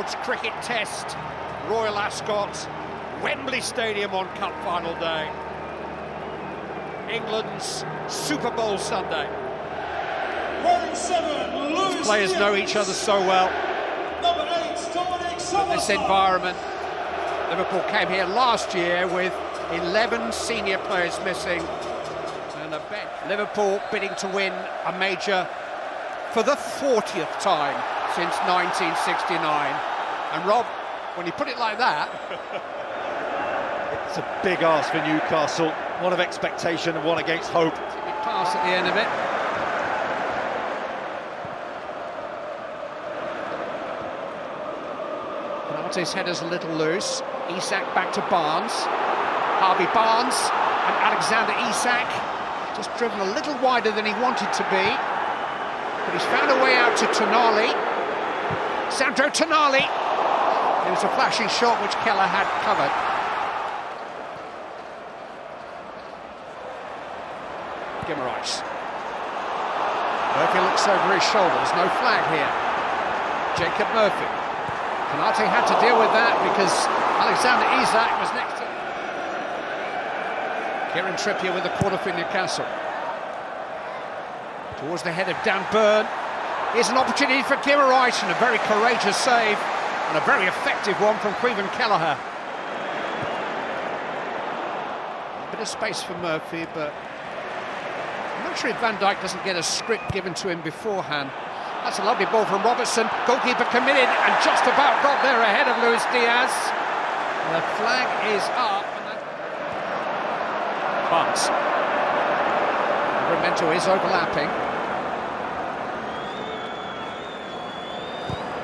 Lord's Cricket Test, Royal Ascot, Wembley Stadium on Cup final day. England's Super Bowl Sunday. Players know each other so well. In this environment, Liverpool came here last year with 11 senior players missing and a bench. Liverpool bidding to win a major for the 40th time since 1969. And Rob, when you put it like that, it's a big ask for Newcastle. One of expectation and one against hope. Big pass at the end of it. His header's a little loose. Isak back to Barnes. Harvey Barnes and Alexander Isak just driven a little wider than he wanted to be, but he's found a way out to Tonali. Sandro Tonali. It was a flashing shot which Keller had covered. Guimaraes. Murphy looks over his shoulders. No flag here. Jacob Murphy. Canate had to deal with that because Alexander Isak was next to him. Kieran Trippier with the corner for Newcastle. Towards the head of Dan Burn. Here's an opportunity for Guimaraes, and a very courageous save, and a very effective one from Caoimhin Kelleher. A bit of space for Murphy, but I'm not sure if Van Dijk doesn't get a script given to him beforehand. That's a lovely ball from Robertson. Goalkeeper committed and just about got there ahead of Luis Diaz. The flag is up. Barnes. Livramento is overlapping.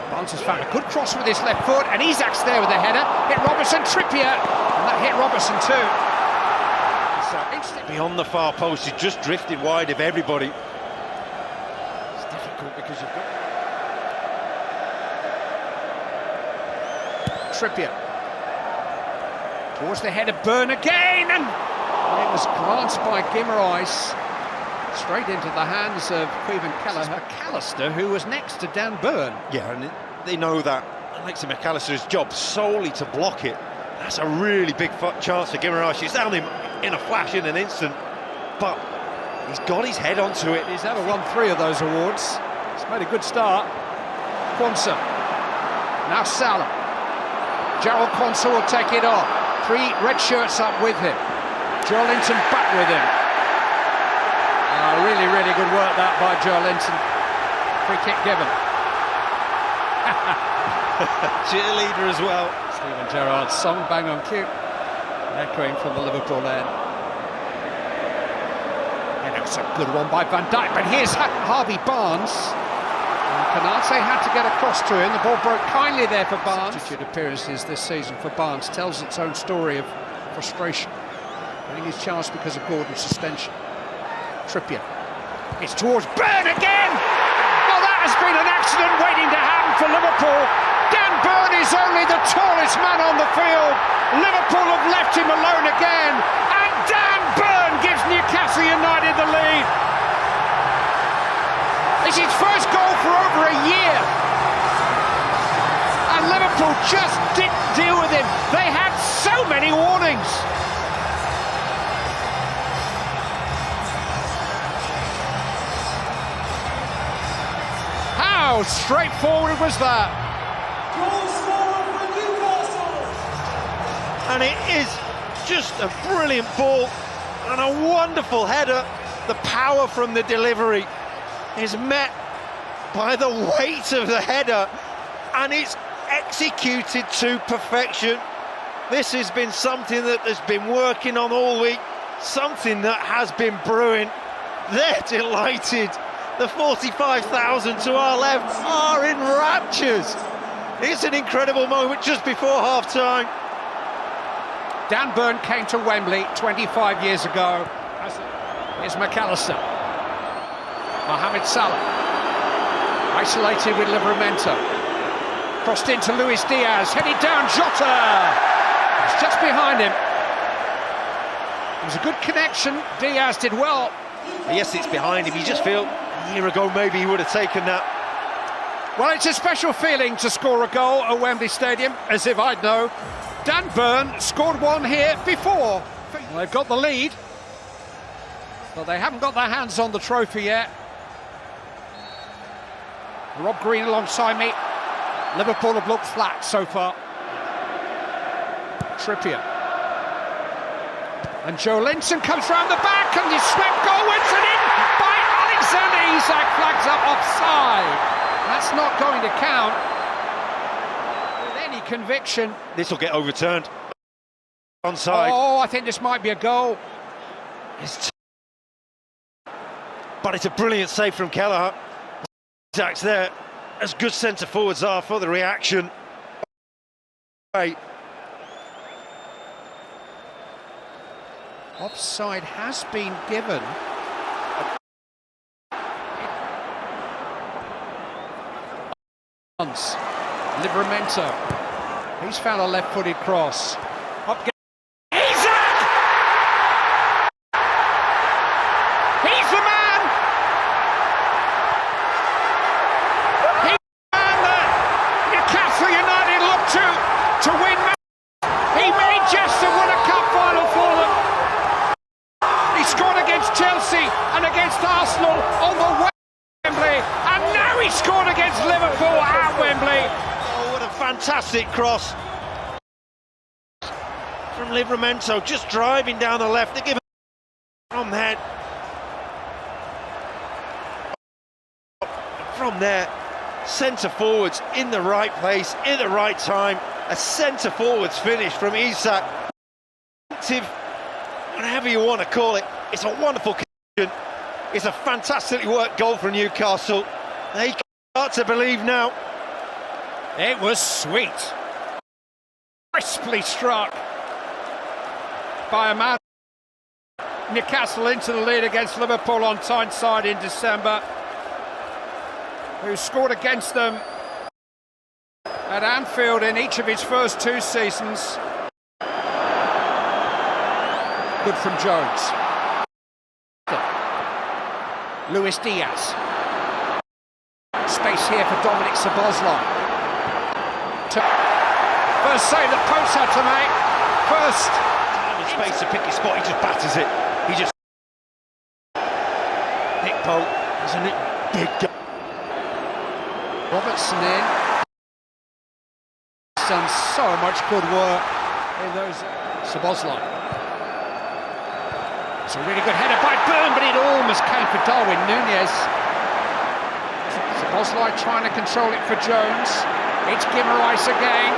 Barnes has found a good cross with his left foot, and Isak's there with the header. Hit Robertson, Trippier, and that hit Robertson too. So beyond the far post, he just drifted wide of everybody. Because you've got Trippier towards the head of Burn again, and it was glanced by Guimaraes straight into the hands of Caoimhin Kelleher. McAllister, who was next to Dan Burn. Yeah, and they know that Alexis McAllister's job solely to block it. That's a really big chance for Guimaraes. He's down him in a flash, in an instant, but he's got his head onto it. He's never won 3 of those awards. He's made a good start. Quansah. Now Salah. Gerald Quansah will take it on. 3 red shirts up with him. Joelinton back with him. Really, really good work that by Joelinton. Free kick given. Cheerleader as well. Steven Gerrard's song, bang on cue. Echoing from the Liverpool end. And it's a good one by Van Dijk, but here's Harvey Barnes. Canate had to get across to him. The ball broke kindly there for Barnes. Substitute appearances this season for Barnes tells its own story of frustration. Getting his chance because of Gordon's suspension. Trippier. It's towards Burn again! Well, that has been an accident waiting to happen for Liverpool. Dan Burn is only the tallest man on the field. Liverpool have left him alone again. And Dan Burn gives Newcastle United the lead. It's his first goal for over a year. And Liverpool just didn't deal with him. They had so many warnings. How straightforward was that? Goal scorer for Newcastle. And it is just a brilliant ball and a wonderful header. The power from the delivery is met by the weight of the header, and it's executed to perfection. This has been something that has been working on all week, something that has been brewing. They're delighted. The 45,000 to our left are in raptures. It's an incredible moment just before half-time. Dan Burn came to Wembley 25 years ago. Here's McAllister. Mohamed Salah. Isolated with Livramento. Crossed into Luis Diaz. Headed down, Jota. It's just behind him. It was a good connection. Diaz did well. Yes, it's behind him. You just feel a year ago maybe he would have taken that. Well, it's a special feeling to score a goal at Wembley Stadium, as if I'd know. Dan Burn scored one here before. Well, they've got the lead, but they haven't got their hands on the trophy yet. Rob Green alongside me. Liverpool have looked flat so far. Trippier. And Joe Linton comes round the back and he's swept goalwards and in by Alexander Isak, flags up offside. That's not going to count with any conviction. This will get overturned. Onside. Oh, I think this might be a goal. But it's a brilliant save from Kelleher. Isak's there, as good centre forwards are, for the reaction. Offside has been given. Livramento. He's found a left-footed cross. Up Isak! He's the man! He's the man that Newcastle United look to win. He made just and won a cup final for them. He scored against Chelsea and against Arsenal on the Wembley, and now he scored against Liverpool at Wembley. Oh, what a fantastic cross from Livramento, just driving down the left to give him from there. From there, centre forwards in the right place, in the right time. A centre forwards finish from Isak. Whatever you want to call it, it's a wonderful condition. It's a fantastically worked goal from Newcastle. They start to believe now. It was sweet. Crisply struck by a man. Newcastle into the lead against Liverpool on Tyneside in December, who scored against them at Anfield in each of his first two seasons. Good from Jones. Luis Diaz. Space here for Dominic Szoboszlai. First save that Post had to make. First. Time and space to pick his spot, he just batters it. He just... Nick Pope, isn't it? Big guy. Robertson in. He's done so much good work in those. Szoboszlai. It's a really good header by Burn, but it almost came for Darwin Núñez. Szoboszlai trying to control it for Jones. It's Guimaraes again.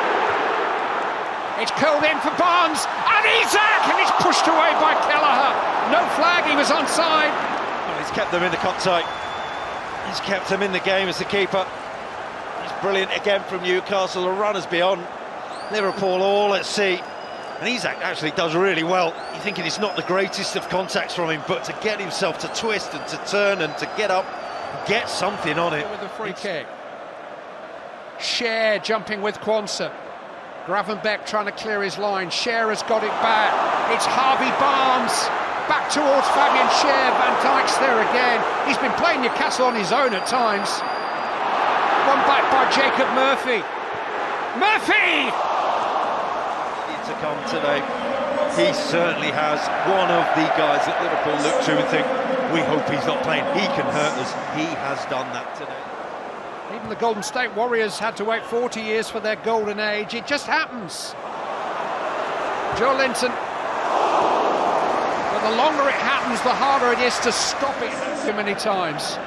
It's curled in for Barnes, and Isak, and it's pushed away by Kelleher. No flag, he was onside. Well, he's kept them in the contact. He's kept them in the game as the keeper. It's brilliant again from Newcastle. The runners beyond. Liverpool all at sea. And Isak actually does really well. You're thinking it's not the greatest of contacts from him, but to get himself to twist and to turn and to get up, get something on it. With a free kick. Cher jumping with Quansah. Gravenbeck trying to clear his line. Cher has got it back. It's Harvey Barnes. Back towards Fabian Cher. Van Dijk's there again. He's been playing Newcastle on his own at times. One back by Jacob Murphy. Murphy! To come today, he certainly has. One of the guys that Liverpool look to and think, we hope he's not playing, he can hurt us. He has done that today. Even the Golden State Warriors had to wait 40 years for their golden age. It just happens. Joe Linton. But the longer it happens, the harder it is to stop it too many times.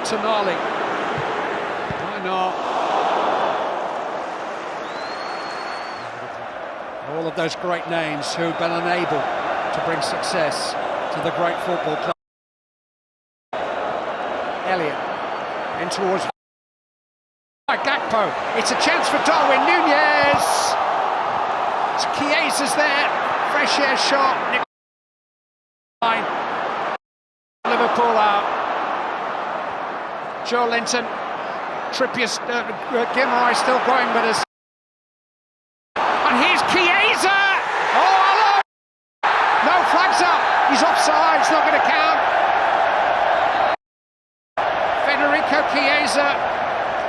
Tonali. Why not? All of those great names who've been unable to bring success to the great football club. Elliott in towards Gakpo. It's a chance for Darwin Núñez. Chiesa's there. Fresh air shot. Liverpool out. Joe Linton. Trippier, Guimaraes still going, but as. And here's Chiesa! Oh, hello! No flags up. He's offside. It's not going to count. Chiesa,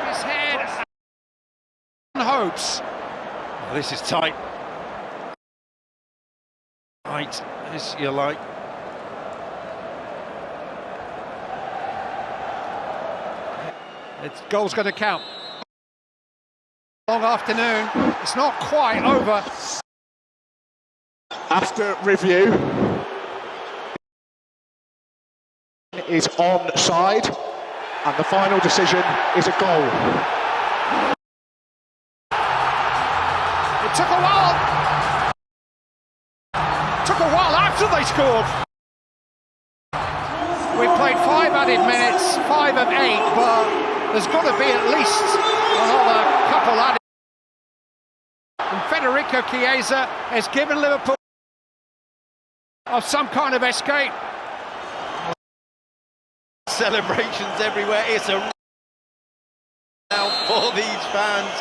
his head, and hopes. Oh, this is tight. Tight, as you like. It's goal's going to count. Long afternoon. It's not quite over. After review, is onside, and the final decision is a goal. It took a while. Took a while after they scored. We played 5 added minutes, 5 of 8, but there's got to be at least another couple added. And Federico Chiesa has given Liverpool of some kind of escape. Celebrations everywhere. It's a now for these fans.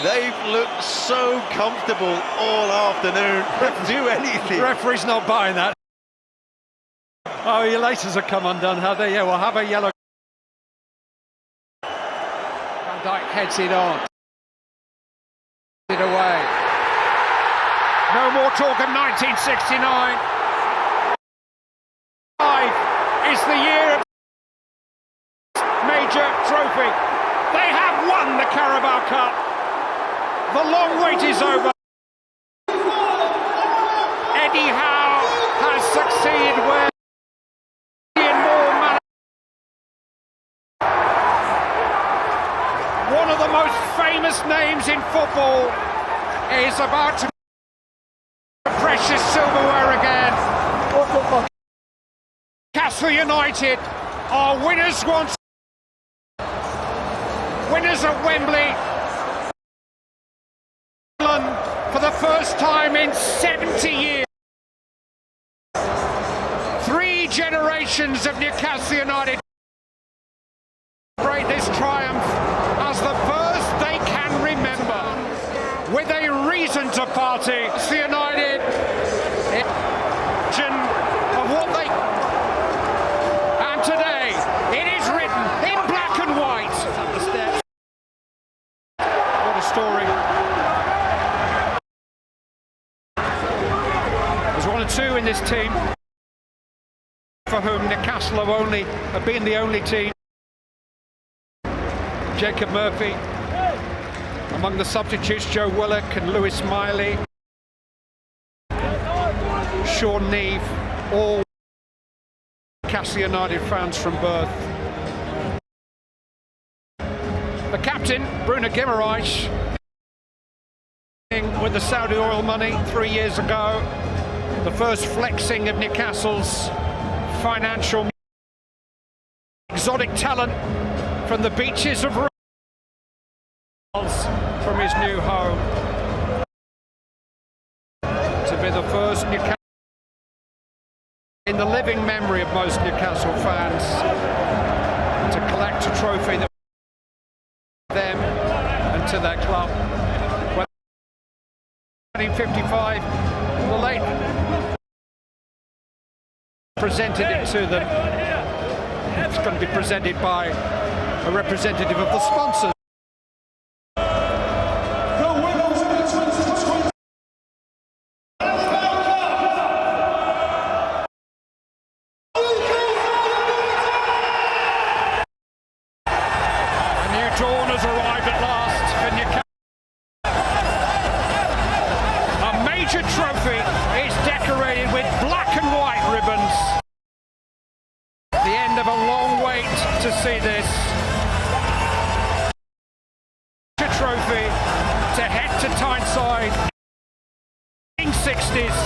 They've looked so comfortable all afternoon. Do anything. The referee's not buying that. Oh, your laces have come undone, have they? Yeah, we'll have a yellow. Van Dijk heads it on. It away. No more talk of 1969. 5 is the year of major trophy. They have won the Carabao Cup. The long wait is over. Eddie Howe has succeeded where one of the most famous names in football is about to precious silverware again. Newcastle United are winners once. Winners at Wembley. For the first time in 70 years. 3 generations of Newcastle United celebrate this triumph as the first they can remember, with a reason to party. The United of what they, and today it is written in black and white. What a story. There's 1 or 2 in this team for whom Newcastle have been the only team. Jacob Murphy, among the substitutes Joe Willock and Lewis Miley, Sean Neve, all Newcastle United fans from birth. The captain, Bruno Guimaraes, with the Saudi oil money 3 years ago, the first flexing of Newcastle's financial exotic talent from the beaches of from his new home to be the first Newcastle in the living memory of most Newcastle fans to collect a trophy that them and to their club. When 1955, the late presented it to them. It's going to be presented by a representative of the sponsors. Dawn has arrived at last for Newcastle. A major trophy is decorated with black and white ribbons. The end of a long wait to see this. A trophy to head to Tyneside in 60s.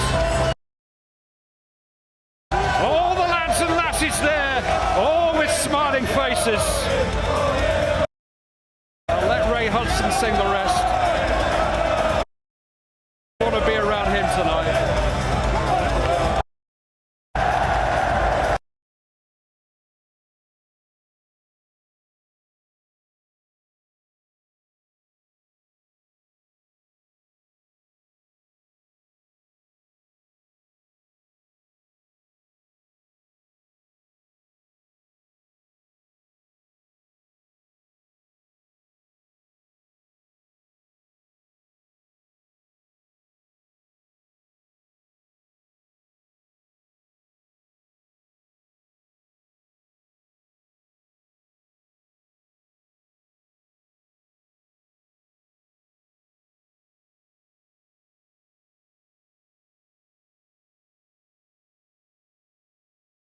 All the lads and lasses there, all with smiling faces. I'll let Ray Hudson sing the rest.